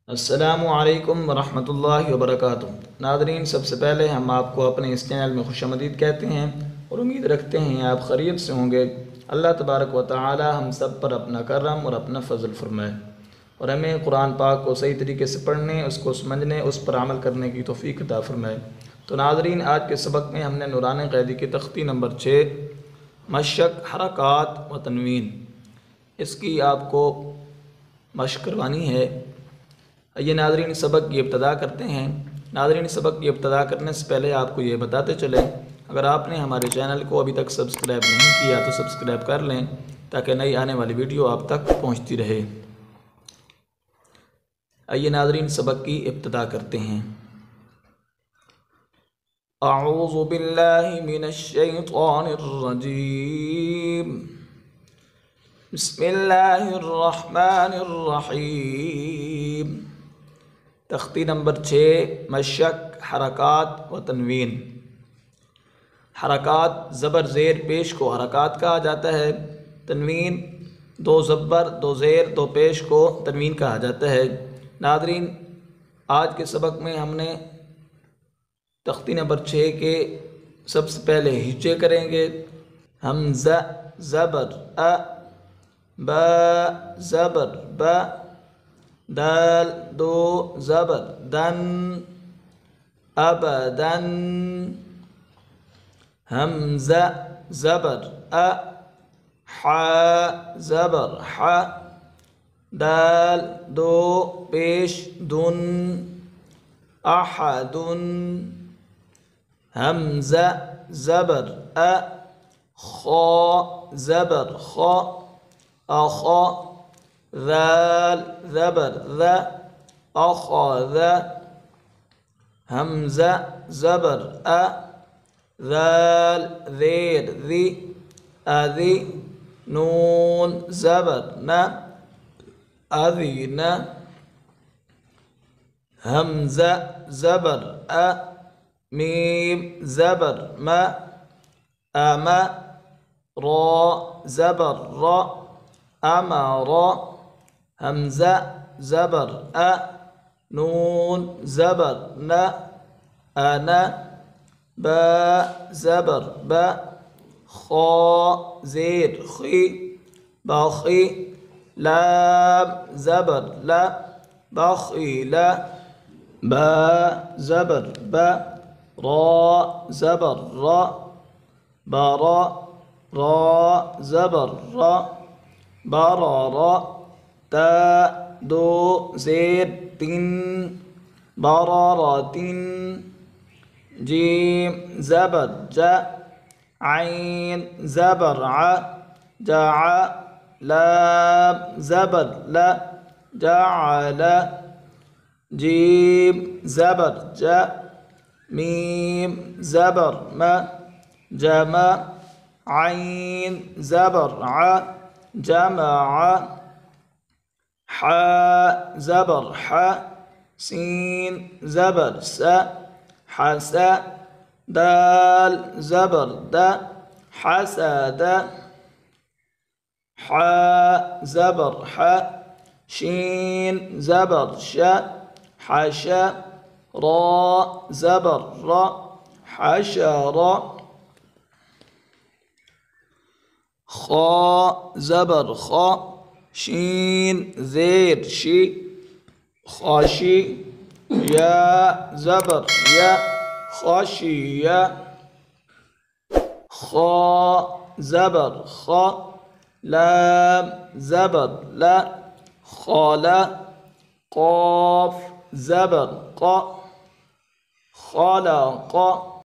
السلام علیکم ورحمۃ اللہ وبرکاتہ۔ ناظرین، سب سے پہلے ہم آپ کو اپنے اس چینل میں خوش آمدید کہتے ہیں اور امید رکھتے ہیں آپ خیریت سے ہوں گے۔ اللہ تبارک و تعالی ہم سب پر اپنا کرم اور اپنا فضل فرمائے اور ہمیں قرآن پاک کو صحیح طریقے سے پڑھنے، اس کو سمجھنے، اس پر عمل کرنے کی توفیق عطا فرمائے۔ تو ناظرین، آج کے سبق میں ہم نے نورانی قیدی کی تختی نمبر 6 مشق، حرکات و تنوین، اس کی آپ کو مشق کروانی ہے۔ یہ ناظرین سبق کی ابتدا کرتے ہیں۔ ناظرین سبق کی ابتدا کرنے سے پہلے آپ کو یہ بتاتے چلیں، اگر آپ نے ہمارے چینل کو ابھی تک سبسکرائب نہیں کیا تو سبسکرائب کر لیں تاکہ نئی آنے والی ویڈیو آپ تک پہنچتی رہے۔ آئیے ناظرین سبق کی ابتدا کرتے ہیں۔ اعوذ باللہ من الشیطان الرجیم، بسم اللہ الرحمن الرحیم۔ تختی نمبر 6 مشق، حرکات و تنوین۔ حرکات زبر زیر پیش کو حرکات کہا جاتا ہے۔ تنوین 2 زبر 2 زیر 2 پیش کو تنوین کہا جاتا ہے۔ ناظرین، آج کے سبق میں ہم نے تختی نمبر 6 کے سب سے پہلے ہجے کریں گے۔ حمزہ زبر ا، با زبر با، دال 2 زبر دن، ابدن۔ حمزہ زبر ا، ح زبر ح، دال 2 پیش دن، احدن۔ حمزہ زبر ا، خا زبر خا، اخا، ذال زبر ذا، اخذ۔ حمزہ زبر ا، ذال زیر ذی، اذی، نون زبر ن، اذین۔ حمزہ زبر ا، میم زبر م، ام، را زبر را، امر۔ حمزہ زبر ا، نون زبر ن، انا، با زبر با، خا زیر خی، باخی، لام زبر لا، بخیل۔ با زبر با، را زبر را، برا، را زبر را، برارا۔ تا 2 زیر 3، برارتن۔ جیم زبر جا، عین زبر ع، جع، لام زبر لا، جعل۔ جیم زبر جا، میم زبر ما، جمع، عین زبر ع، جمع۔ ح زبر ح، سین زبر س، حس، دال زبر د، حسد۔ ح زبر ح، شین زبر ش، حش، را زبر را، حشر۔ خا زبر خا، شین زیر شی، خاشی، یا زبر یا، خاشیہ۔ خا زبر خا، لام زبر لا، خالا، قاف زبر قا، خلق۔